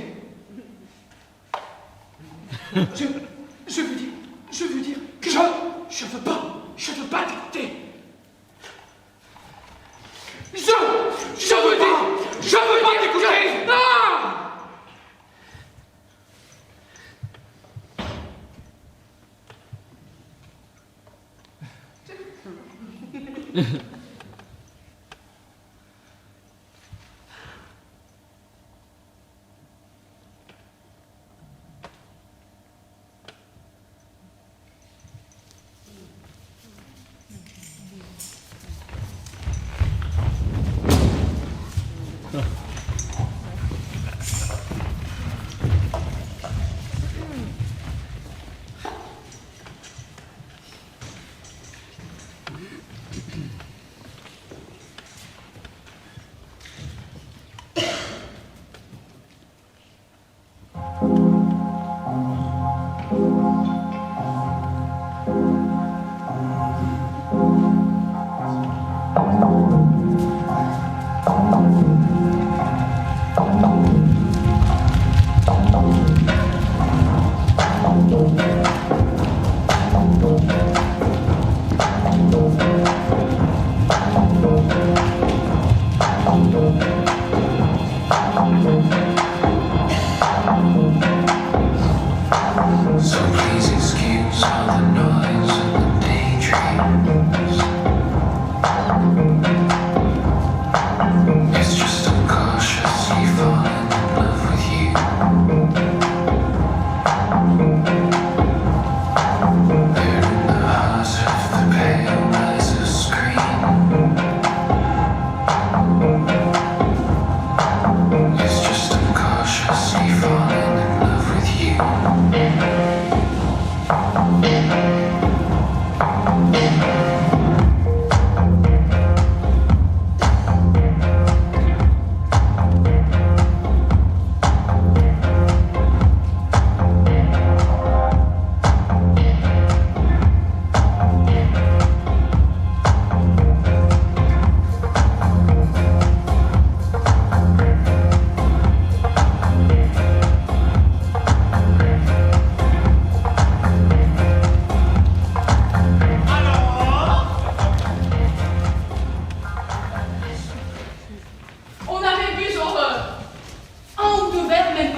S6: Je veux dire que je veux pas t'écouter. Je veux pas t'écouter.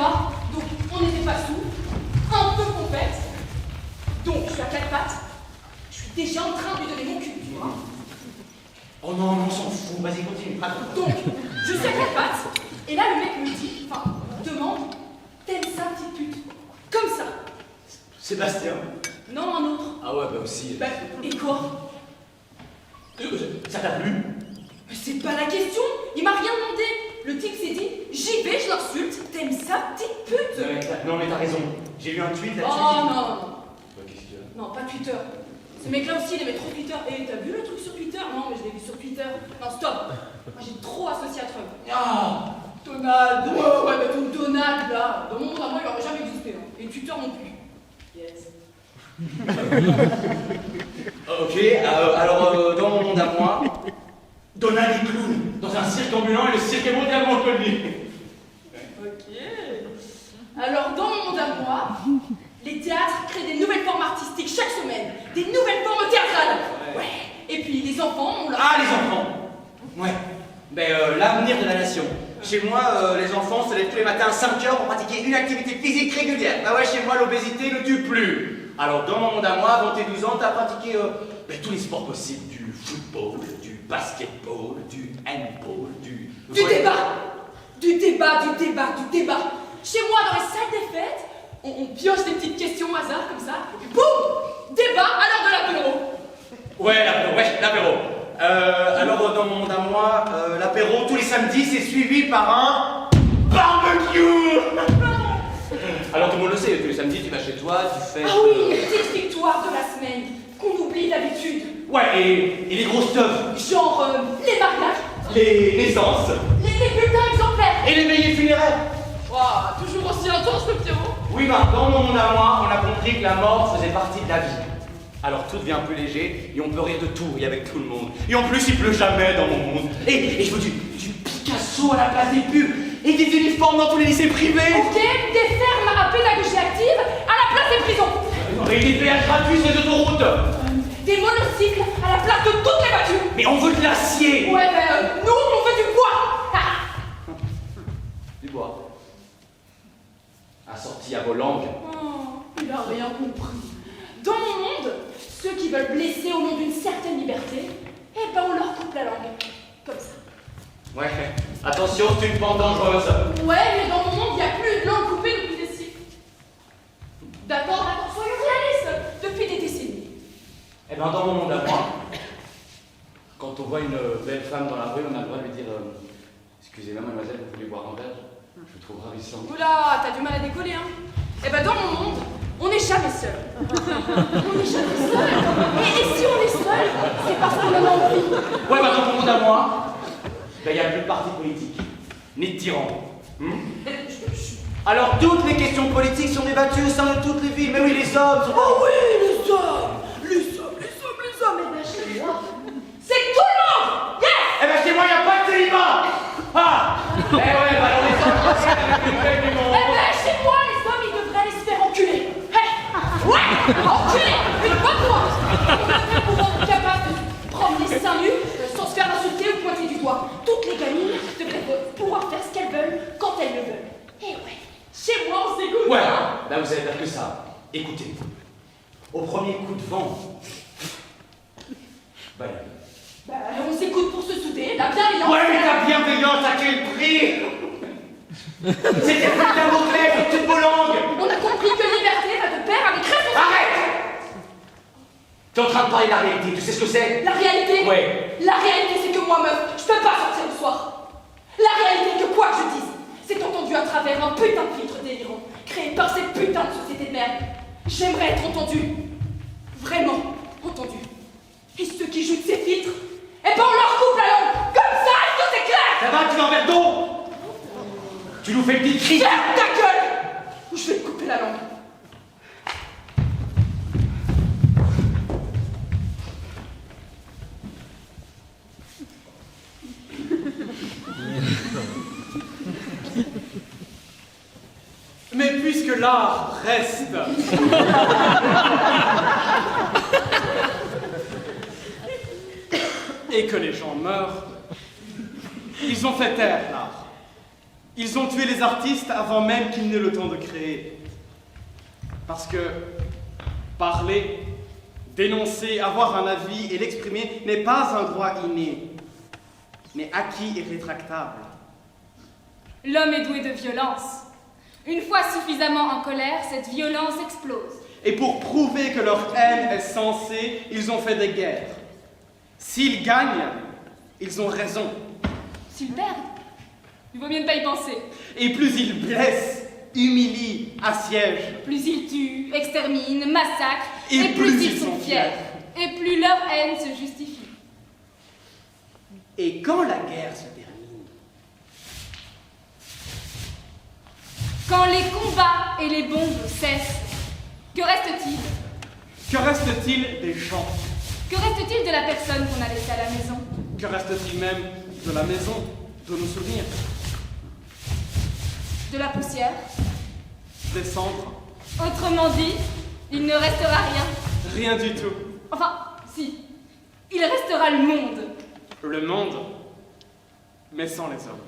S2: pas, donc on n'était pas sous, un peu compète, donc je suis à 4 pattes, je suis déjà en train de lui donner mon cul, tu vois.
S6: Oh non, on s'en fout, vas-y, continue. Raconte.
S2: Donc, je suis à 4 pattes, et là le mec me dit, enfin, demande, t'aimes ça, petite pute? Comme ça.
S6: Sébastien.
S2: Non, un autre.
S6: Ah ouais, bah aussi.
S2: Bah, et quoi?
S6: Ça t'a plu?
S2: Mais c'est pas la question, il m'a rien demandé. Le type s'est dit, j'y vais, je l'insulte, t'aimes ça, petite pute?
S6: Non, mais t'as raison. J'ai lu un tweet là-dessus.
S2: Oh non, non.
S6: Qu'est-ce qu'il y a?
S2: Non, pas Twitter. Ce mec-là aussi, il aimait trop Twitter. Et t'as vu le truc sur Twitter? Non, mais je l'ai vu sur Twitter. Non, stop. Moi, j'ai trop associé à Trump.
S6: Ah,
S2: Donald. Ouais, mais ton Donald, là. Dans mon monde à moi, il aurait jamais existé. Hein. Et Twitter non plus. Yes.
S6: Ok, alors dans mon monde à moi, Donald est clown dans un cirque ambulant et le cirque est mondialement connu.
S2: Ok. Alors, dans mon monde à moi, les théâtres créent des nouvelles formes artistiques chaque semaine. Des nouvelles formes théâtrales. Ouais. Et puis, les enfants, on leur...
S6: Ah, les enfants. Ouais. Ben, l'avenir de la nation. Chez moi, les enfants se lèvent tous les matins à 5 heures pour pratiquer une activité physique régulière. Bah ouais, chez moi, l'obésité ne tue plus. Alors, dans mon monde à moi, avant tes 12 ans, t'as pratiqué tous les sports possibles. Du football, du basketball, du handball, du
S2: débat. Chez moi, dans les salles des fêtes, on pioche des petites questions au hasard, comme ça, et puis boum! Débat à l'heure de l'apéro.
S6: Ouais, l'apéro. Alors, dans mon monde à moi, l'apéro, tous les samedis, c'est suivi par un barbecue. Alors, tout le monde le sait, tous les samedis, tu vas chez toi, tu fais...
S2: Ah oui, les petites victoires de la semaine, qu'on oublie d'habitude.
S6: Ouais, et les gros stuff.
S2: Genre, les mariages.
S6: Les naissances.
S2: Les bulletins exemplaires.
S6: Et les veillées funéraires.
S2: Waouh, toujours aussi intense, le Pierrot.
S6: Oui, bah, dans mon monde à moi, on a compris que la mort faisait partie de la vie. Alors tout devient plus léger et on peut rire de tout et avec tout le monde. Et en plus, il pleut jamais dans mon monde. Et je veux du Picasso à la place des pubs et des uniformes dans tous les lycées privés.
S2: Ok, des fermes à pédagogie active à la place des prisons.
S6: Et des péages gratuits sur les autoroutes.
S2: Des monocycles à la place de toutes les voitures.
S6: Mais on veut de l'acier.
S2: Ouais, nous, on veut du bois.
S6: Du bois. Assorti à vos langues.
S2: Oh, il a rien compris. Dans mon monde, ceux qui veulent blesser au nom d'une certaine liberté, eh ben on leur coupe la langue. Comme ça.
S6: Ouais, attention, c'est une pente dangereuse.
S2: Ouais, mais dans mon monde, il n'y a plus de langue coupée depuis des siècles. D'accord, soyons réalistes. Depuis des décennies.
S6: Eh ben dans mon monde à moi, quand on voit une belle femme dans la rue, on a le droit de lui dire excusez-moi mademoiselle, vous voulez boire un verre? Je vous trouve ravissant.
S2: Oula, t'as du mal à décoller, hein. Eh ben dans mon monde, on n'est jamais seul. On n'est jamais seul. Et si on est seul, c'est parce qu'on en a envie.
S6: Ouais, bah dans mon monde à moi, il n'y a plus de parti politique, ni de tyran. Alors toutes les questions politiques sont débattues au sein de toutes les villes. Mais oui, les hommes sont...
S2: Oh oui, les hommes. Et ben chez moi, c'est tout le monde. Yes.
S6: Eh ben chez moi, il n'y a pas de célibat. Ah. Eh ouais, bah alors les hommes, c'est la plus belle du monde.
S2: Eh ben chez moi, les hommes, ils devraient aller se faire enculer. Hey. Ouais, enculer, une bonne fois. Ils devraient pouvoir être capables de prendre les seins nus sans se faire insulter ou pointer du doigt. Toutes les gamines devraient pouvoir faire ce qu'elles veulent quand elles le veulent. Eh ouais, chez moi, on s'écoute.
S6: Ouais, là vous allez faire que ça. Écoutez, au premier coup de vent,
S2: on s'écoute pour se souder, la bienveillance.
S6: Ouais, mais la bienveillance, à quel prix? C'était plus d'un mot-clé pour toutes vos langues.
S2: On a compris que liberté va de pair avec responsabilité.
S6: Arrête! T'es en train de parler de la réalité, tu sais ce que c'est?
S2: La réalité?
S6: Ouais.
S2: La réalité, c'est que moi, meuf, je peux pas sortir le soir. La réalité, que quoi que je dise, c'est entendu à travers un putain de filtre délirant, créé par cette putain de société de merde. J'aimerais être entendu. Vraiment entendu. Et ceux qui jouent de ces filtres, eh ben on leur coupe la langue. Comme ça, est-ce que c'est clair?
S6: Ça va, tu vas en verre d'eau? Tu nous fais une petite crise?
S2: Ferme ta gueule! Ou je vais te couper la langue.
S4: Mais puisque l'art reste... et que les gens meurent, ils ont fait taire l'art. Ils ont tué les artistes avant même qu'ils n'aient le temps de créer. Parce que parler, dénoncer, avoir un avis et l'exprimer n'est pas un droit inné, mais acquis et rétractable.
S5: L'homme est doué de violence. Une fois suffisamment en colère, cette violence explose.
S4: Et pour prouver que leur haine est sensée, ils ont fait des guerres. S'ils gagnent, ils ont raison.
S5: S'ils perdent, il vaut mieux ne pas y penser.
S4: Et plus ils blessent, humilient, assiègent,
S5: Plus ils tuent, exterminent, massacrent,
S4: Et
S5: plus
S4: plus
S5: ils
S4: ils
S5: sont
S4: sont
S5: fiers. Et plus leur haine se justifie.
S4: et quand la guerre se termine,
S5: Quand les combats et les bombes cessent, que reste-t-il?
S4: que reste-t-il des gens?
S5: Que reste-t-il de la personne qu'on a laissée à la maison?
S4: Que reste-t-il même de la maison, de nos souvenirs,
S5: De la poussière?
S4: des cendres?
S5: Autrement dit, il ne restera rien.
S4: Rien du tout.
S5: Enfin, si. Il restera le monde.
S4: Le monde, mais sans les hommes.